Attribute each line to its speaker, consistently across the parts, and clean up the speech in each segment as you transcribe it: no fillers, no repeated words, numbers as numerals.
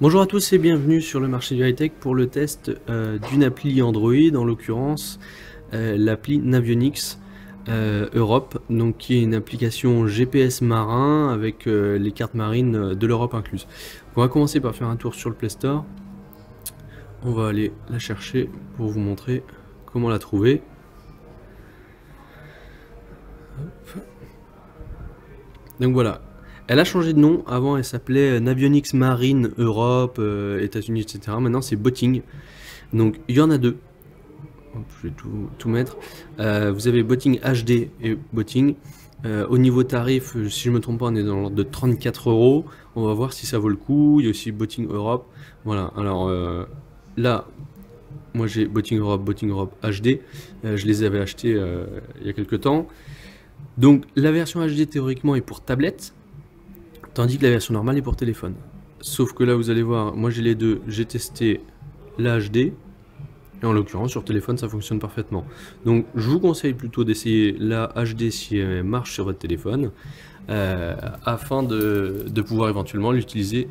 Speaker 1: Bonjour à tous et bienvenue sur le marché du high-tech pour le test d'une appli Android, en l'occurrence l'appli Navionics Europe, donc qui est une application GPS marin avec les cartes marines de l'Europe incluses. On va commencer par faire un tour sur le Play Store. On va aller la chercher pour vous montrer comment la trouver. Hop. Donc voilà. Elle a changé de nom, avant elle s'appelait Navionics Marine Europe, États-Unis, etc. Maintenant c'est Botting. Donc il y en a deux. Je vais tout mettre. Vous avez Botting HD et Botting. Au niveau tarif, si je ne me trompe pas, on est dans l'ordre de 34 €. On va voir si ça vaut le coup. Il y a aussi Botting Europe. Voilà, alors là, moi j'ai Botting Europe HD. Je les avais achetés il y a quelques temps. Donc la version HD théoriquement est pour tablette. Tandis que la version normale est pour téléphone. Sauf que là, vous allez voir, moi j'ai les deux, j'ai testé la HD, et en l'occurrence sur téléphone ça fonctionne parfaitement. Donc je vous conseille plutôt d'essayer la HD si elle marche sur votre téléphone, afin de pouvoir éventuellement l'utiliser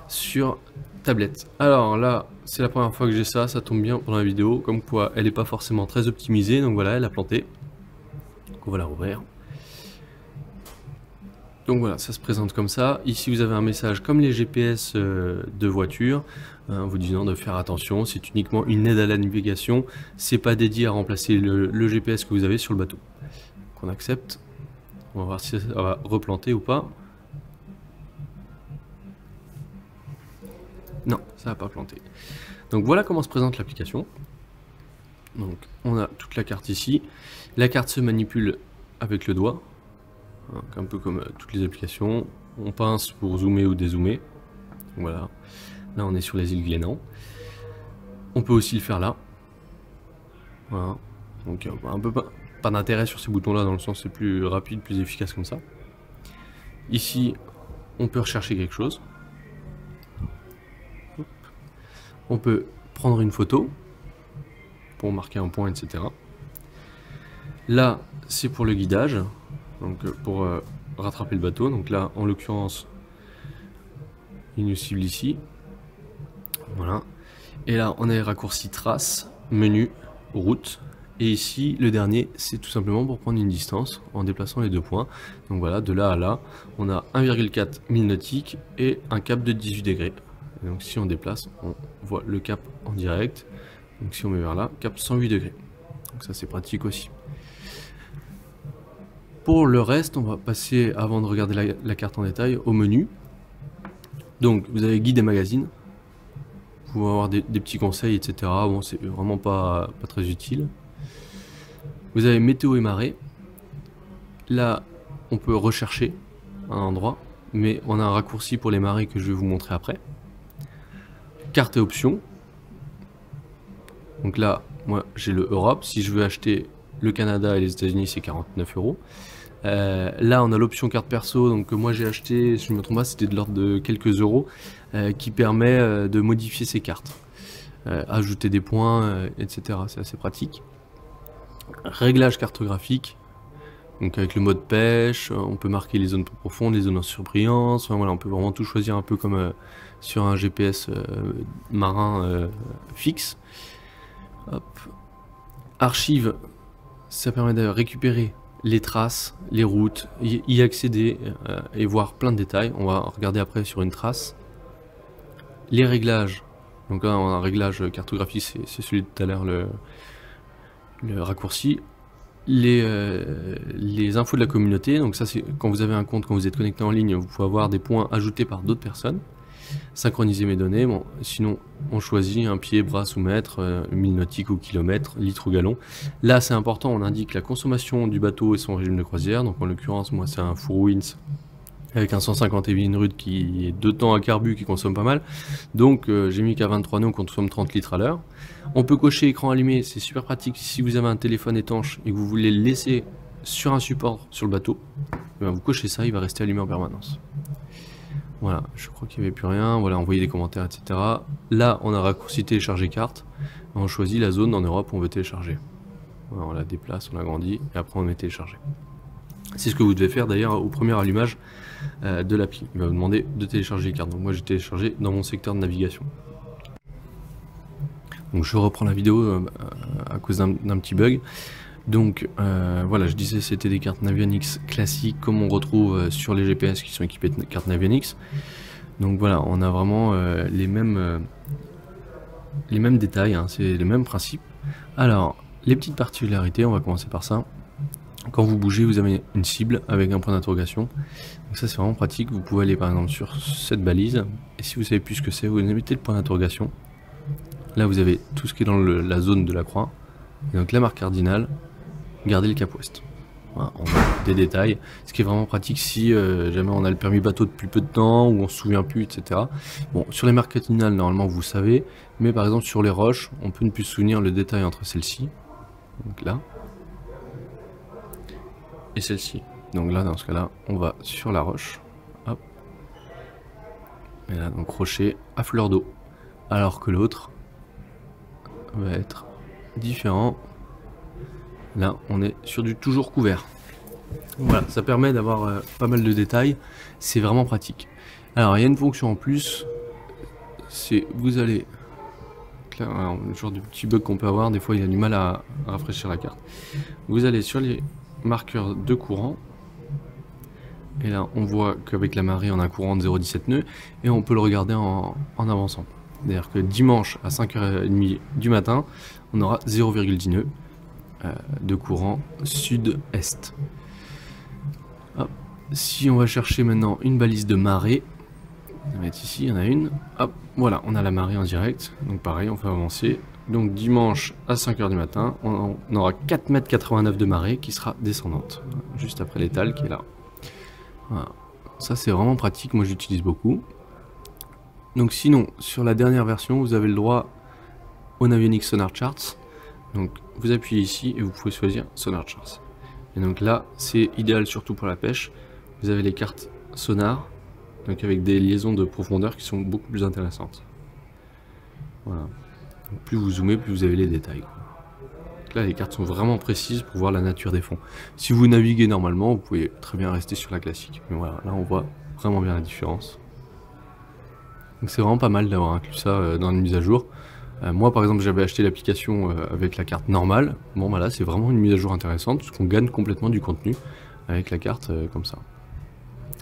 Speaker 1: sur tablette. Alors là, c'est la première fois que j'ai ça, ça tombe bien pendant la vidéo, comme quoi elle n'est pas forcément très optimisée, donc voilà, elle a planté. Donc on va la rouvrir. Donc voilà, ça se présente comme ça. Ici, vous avez un message comme les GPS de voiture, vous disant de faire attention. C'est uniquement une aide à la navigation. C'est pas dédié à remplacer le GPS que vous avez sur le bateau. Donc on accepte. On va voir si ça va replanter ou pas. Non, ça va pas planter. Donc voilà comment se présente l'application. Donc on a toute la carte ici. La carte se manipule avec le doigt. Un peu comme toutes les applications, on pince pour zoomer ou dézoomer. Voilà, là on est sur les îles Glénan. On peut aussi le faire là. Voilà, donc un peu pas d'intérêt sur ces boutons là, dans le sens c'est plus rapide, plus efficace comme ça. Ici, on peut rechercher quelque chose. Hop. On peut prendre une photo pour marquer un point, etc. Là, c'est pour le guidage. Donc pour rattraper le bateau, donc là en l'occurrence il nous cible ici, voilà, et là on a les raccourcis traces, menu, route, et ici le dernier c'est tout simplement pour prendre une distance en déplaçant les deux points. Donc voilà, de là à là on a 1,4 milles nautiques et un cap de 18 degrés, et donc si on déplace on voit le cap en direct. Donc si on met vers là, cap 108 degrés, donc ça c'est pratique aussi. Pour le reste, on va passer, avant de regarder la carte en détail, au menu. Donc, vous avez guide et magazine. Vous pouvez avoir des petits conseils, etc. Bon, c'est vraiment pas très utile. Vous avez météo et marée. Là, on peut rechercher un endroit, mais on a un raccourci pour les marées que je vais vous montrer après. Carte et options. Donc là, moi, j'ai le Europe. Si je veux acheter le Canada et les États-Unis, c'est 49 €. Là, on a l'option carte perso, donc moi j'ai acheté, si je ne me trompe pas, c'était de l'ordre de quelques euros, qui permet de modifier ses cartes, ajouter des points, etc. C'est assez pratique. Réglage cartographique, donc avec le mode pêche, on peut marquer les zones peu profondes, les zones en surbrillance, enfin, voilà, on peut vraiment tout choisir un peu comme sur un GPS marin fixe. Hop. Archive, ça permet de récupérer les traces, les routes, y accéder et voir plein de détails. On va regarder après sur une trace. Les réglages, donc là on a un réglage cartographique, c'est celui de tout à l'heure, le raccourci. Les infos de la communauté, donc ça c'est quand vous avez un compte, quand vous êtes connecté en ligne, vous pouvez avoir des points ajoutés par d'autres personnes. Synchroniser mes données, bon, sinon on choisit un pied, brasse ou mètre, 1000 nautiques ou kilomètres, litres ou gallons. Là c'est important, on indique la consommation du bateau et son régime de croisière, donc en l'occurrence moi c'est un Four Winds avec un 150 Evinrude qui est 2 temps à carbu qui consomme pas mal, donc j'ai mis qu'à 23 nœuds on consomme 30 litres à l'heure. On peut cocher écran allumé, c'est super pratique si vous avez un téléphone étanche et que vous voulez le laisser sur un support sur le bateau, et bien vous cochez ça, il va rester allumé en permanence. Voilà, je crois qu'il n'y avait plus rien. Voilà, envoyer des commentaires, etc. Là, on a raccourci télécharger carte. On choisit la zone en Europe où on veut télécharger. Voilà, on la déplace, on l'agrandit, et après on met télécharger. C'est ce que vous devez faire d'ailleurs au premier allumage de l'appli. Il va vous demander de télécharger les cartes. Donc moi j'ai téléchargé dans mon secteur de navigation. Donc je reprends la vidéo à cause d'un petit bug. Donc voilà, je disais c'était des cartes Navionics classiques comme on retrouve sur les GPS qui sont équipés de cartes Navionics. Donc voilà, on a vraiment les mêmes détails, hein, c'est les mêmes principes. Alors, les petites particularités, on va commencer par ça. Quand vous bougez, vous avez une cible avec un point d'interrogation. Donc ça c'est vraiment pratique, vous pouvez aller par exemple sur cette balise, et si vous savez plus ce que c'est, vous mettez le point d'interrogation. Là vous avez tout ce qui est dans la zone de la croix. Et donc la marque cardinale, gardez le cap ouest. Voilà, on a des détails, ce qui est vraiment pratique si jamais on a le permis bateau depuis peu de temps, ou on se souvient plus, etc. Bon, sur les marques cardinales, normalement vous savez, mais par exemple sur les roches, on peut ne plus se souvenir le détail entre celles-ci, donc là, et celle-ci. Donc là, dans ce cas-là, on va sur la roche. Hop. Et là, donc rocher à fleur d'eau. Alors que l'autre va être différent. Là, on est sur du toujours couvert. Voilà, ça permet d'avoir pas mal de détails. C'est vraiment pratique. Alors, il y a une fonction en plus. C'est vous allez... Alors, le genre de petit bug qu'on peut avoir, des fois il a du mal à rafraîchir la carte. Vous allez sur les marqueurs de courant, et là on voit qu'avec la marée on a un courant de 0,17 nœuds, et on peut le regarder en avançant. C'est-à-dire que dimanche à 5h30 du matin, on aura 0,10 nœuds de courant sud-est. Si on va chercher maintenant une balise de marée, on va mettre ici, il y en a une, hop, voilà, on a la marée en direct, donc pareil, on fait avancer. Donc dimanche à 5h du matin, on aura 4,89 m de marée qui sera descendante, juste après l'étal qui est là. Voilà. Ça c'est vraiment pratique, moi j'utilise beaucoup. Donc sinon, sur la dernière version, vous avez le droit au Navionics Sonar Charts. Donc vous appuyez ici et vous pouvez choisir Sonar Charts. Et donc là, c'est idéal surtout pour la pêche. Vous avez les cartes sonar, donc avec des liaisons de profondeur qui sont beaucoup plus intéressantes. Voilà. Donc plus vous zoomez, plus vous avez les détails. Donc là, les cartes sont vraiment précises pour voir la nature des fonds. Si vous naviguez normalement, vous pouvez très bien rester sur la classique. Mais voilà, là on voit vraiment bien la différence. Donc c'est vraiment pas mal d'avoir inclus ça dans une mise à jour. Moi par exemple j'avais acheté l'application avec la carte normale. Bon bah là c'est vraiment une mise à jour intéressante parce qu'on gagne complètement du contenu avec la carte comme ça.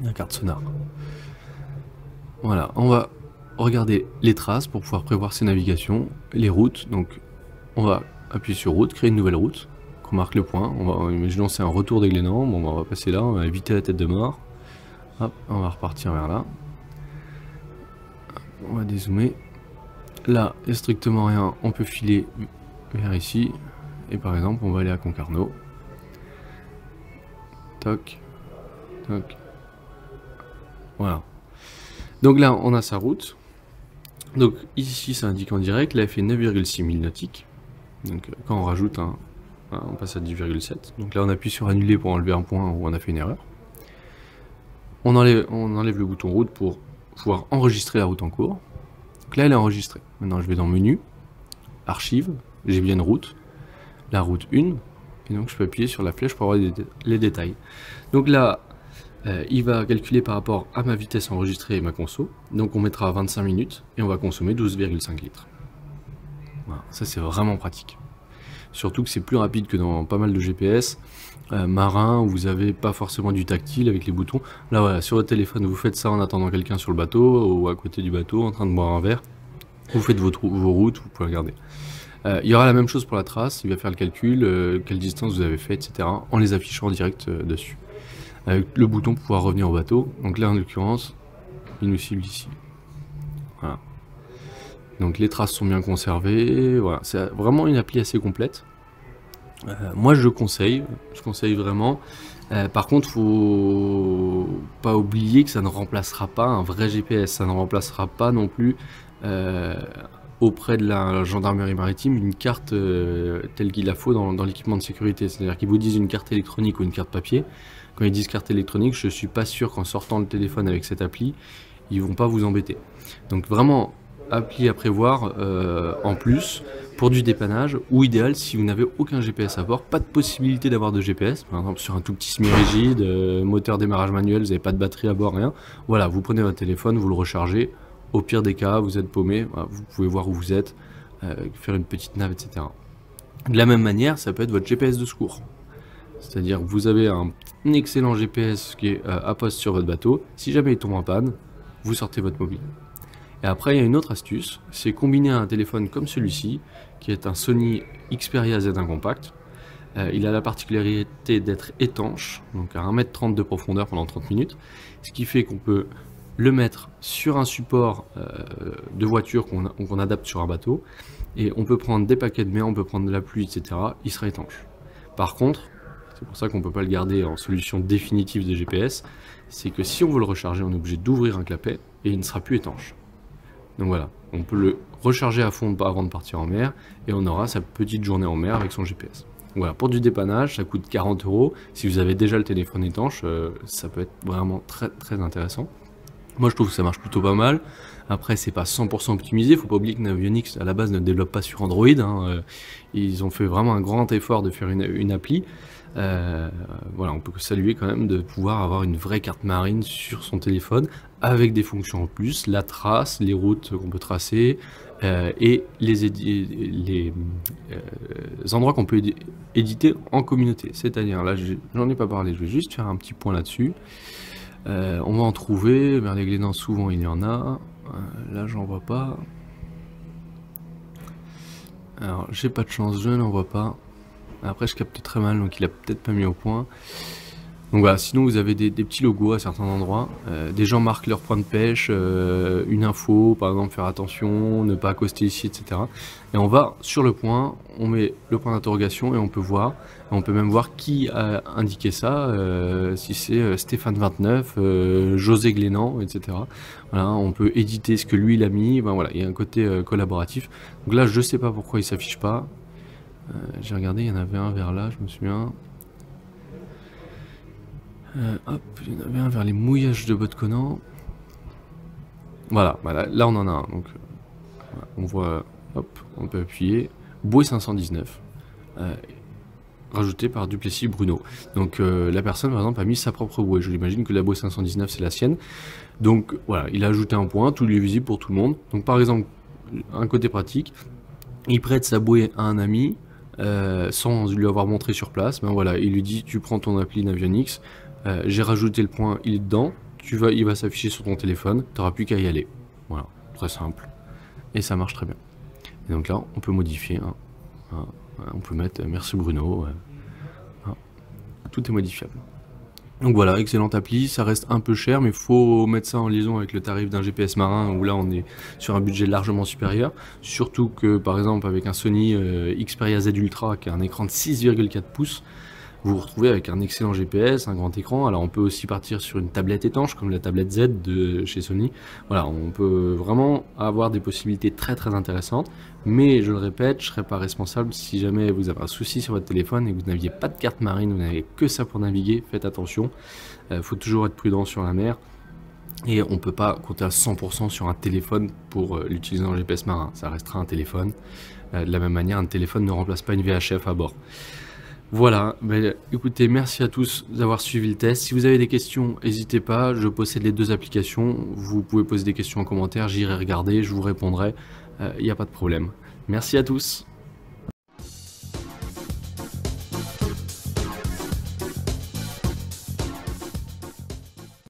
Speaker 1: La carte sonar. Voilà, on va regarder les traces pour pouvoir prévoir ses navigations, les routes. Donc on va appuyer sur route, créer une nouvelle route, qu'on marque le point. Imaginons c'est un retour des Glénans, bon on va passer là, on va éviter la tête de mort. Hop, on va repartir vers là. On va dézoomer. Là, il n'y a strictement rien, on peut filer vers ici. Et par exemple, on va aller à Concarneau. Toc, toc. Voilà. Donc là, on a sa route. Donc ici, ça indique en direct. Là, elle fait 9,6 milles nautiques. Donc quand on rajoute on passe à 10,7. Donc là, on appuie sur annuler pour enlever un point où on a fait une erreur. On enlève le bouton route pour pouvoir enregistrer la route en cours. Donc là elle est enregistrée. Maintenant je vais dans menu, archive, j'ai bien une route, la route 1, et donc je peux appuyer sur la flèche pour avoir les détails. Donc là il va calculer par rapport à ma vitesse enregistrée et ma conso. Donc on mettra 25 minutes et on va consommer 12,5 litres. Voilà, ça c'est vraiment pratique. Surtout que c'est plus rapide que dans pas mal de GPS marins où vous avez pas forcément du tactile avec les boutons. Là voilà, sur votre téléphone vous faites ça en attendant quelqu'un sur le bateau ou à côté du bateau en train de boire un verre. Vous faites vos routes, vous pouvez regarder. Il y aura la même chose pour la trace, il va faire le calcul, quelle distance vous avez fait, etc. en les affichant en direct dessus. Avec le bouton pour pouvoir revenir au bateau. Donc là en l'occurrence, il nous cible ici. Voilà. Donc les traces sont bien conservées, voilà, c'est vraiment une appli assez complète. Moi je conseille vraiment. Par contre, faut pas oublier que ça ne remplacera pas un vrai GPS, ça ne remplacera pas non plus auprès de la gendarmerie maritime une carte telle qu'il la faut dans l'équipement de sécurité. C'est-à-dire qu'ils vous disent une carte électronique ou une carte papier. Quand ils disent carte électronique, je suis pas sûr qu'en sortant le téléphone avec cette appli, ils vont pas vous embêter. Donc vraiment appli à prévoir en plus pour du dépannage, ou idéal si vous n'avez aucun GPS à bord, pas de possibilité d'avoir de GPS, par exemple sur un tout petit semi-rigide, moteur démarrage manuel, vous n'avez pas de batterie à bord, rien. Voilà, vous prenez votre téléphone, vous le rechargez, au pire des cas, vous êtes paumé, voilà, vous pouvez voir où vous êtes, faire une petite nav, etc. De la même manière, ça peut être votre GPS de secours. C'est-à-dire que vous avez un excellent GPS qui est à poste sur votre bateau, si jamais il tombe en panne, vous sortez votre mobile. Et après, il y a une autre astuce, c'est combiner un téléphone comme celui-ci, qui est un Sony Xperia Z1 Compact. Il a la particularité d'être étanche, donc à 1,30 m de profondeur pendant 30 minutes, ce qui fait qu'on peut le mettre sur un support de voiture qu'on adapte sur un bateau, et on peut prendre des paquets de mer, on peut prendre de la pluie, etc. Il sera étanche. Par contre, c'est pour ça qu'on ne peut pas le garder en solution définitive de GPS, c'est que si on veut le recharger, on est obligé d'ouvrir un clapet et il ne sera plus étanche. Donc voilà, on peut le recharger à fond avant de partir en mer et on aura sa petite journée en mer avec son GPS. Voilà, pour du dépannage, ça coûte 40 €. Si vous avez déjà le téléphone étanche, ça peut être vraiment très intéressant. Moi je trouve que ça marche plutôt pas mal. Après c'est pas 100% optimisé, faut pas oublier que Navionics à la base ne développe pas sur Android, hein. Ils ont fait vraiment un grand effort de faire une appli. Voilà, on peut saluer quand même de pouvoir avoir une vraie carte marine sur son téléphone avec des fonctions en plus, la trace, les routes qu'on peut tracer et les endroits qu'on peut éditer en communauté. C'est-à-dire, là j'en ai pas parlé, je vais juste faire un petit point là-dessus. On va en trouver, vers les Glénans souvent il y en a, là j'en vois pas. Alors j'ai pas de chance, je n'en vois pas. Après je capte très mal donc il a peut-être pas mis au point. Donc voilà, sinon vous avez des petits logos à certains endroits. Des gens marquent leur point de pêche, une info, par exemple faire attention, ne pas accoster ici, etc. Et on va sur le point, on met le point d'interrogation et on peut voir. On peut même voir qui a indiqué ça, si c'est Stéphane29, José Glénan, etc. Voilà, on peut éditer ce que lui il a mis. Ben voilà, il y a un côté collaboratif. Donc là je sais pas pourquoi il s'affiche pas. J'ai regardé, il y en avait un vers là, je me souviens. Hop, il y en avait un vers les mouillages de Botconant. Voilà, là on en a un. Donc, voilà, on voit, hop, on peut appuyer. Bouée 519, rajouté par Duplessis Bruno. Donc la personne par exemple a mis sa propre bouée. Je l'imagine que la bouée 519 c'est la sienne. Donc voilà, il a ajouté un point, tout lui est visible pour tout le monde. Donc par exemple, un côté pratique, il prête sa bouée à un ami. Sans lui avoir montré sur place, ben voilà, il lui dit tu prends ton appli Navionics, j'ai rajouté le point, il est dedans, il va s'afficher sur ton téléphone, tu n'auras plus qu'à y aller. Voilà, très simple. Et ça marche très bien. Et donc là, on peut modifier, hein, on peut mettre merci Bruno, hein, tout est modifiable. Donc voilà, excellente appli, ça reste un peu cher, mais il faut mettre ça en liaison avec le tarif d'un GPS marin, où là on est sur un budget largement supérieur. Surtout que par exemple avec un Sony Xperia Z Ultra qui a un écran de 6,4 pouces, vous vous retrouvez avec un excellent GPS, un grand écran. Alors on peut aussi partir sur une tablette étanche comme la tablette Z de chez Sony. Voilà, on peut vraiment avoir des possibilités très intéressantes. Mais je le répète, je ne serai pas responsable si jamais vous avez un souci sur votre téléphone et que vous n'aviez pas de carte marine, vous n'avez que ça pour naviguer, faites attention. Faut toujours être prudent sur la mer. Et on ne peut pas compter à 100% sur un téléphone pour l'utiliser en GPS marin. Ça restera un téléphone. De la même manière, un téléphone ne remplace pas une VHF à bord. Voilà, écoutez, merci à tous d'avoir suivi le test. Si vous avez des questions, n'hésitez pas, je possède les deux applications. Vous pouvez poser des questions en commentaire, j'irai regarder, je vous répondrai. Il n'y a pas de problème. Merci à tous.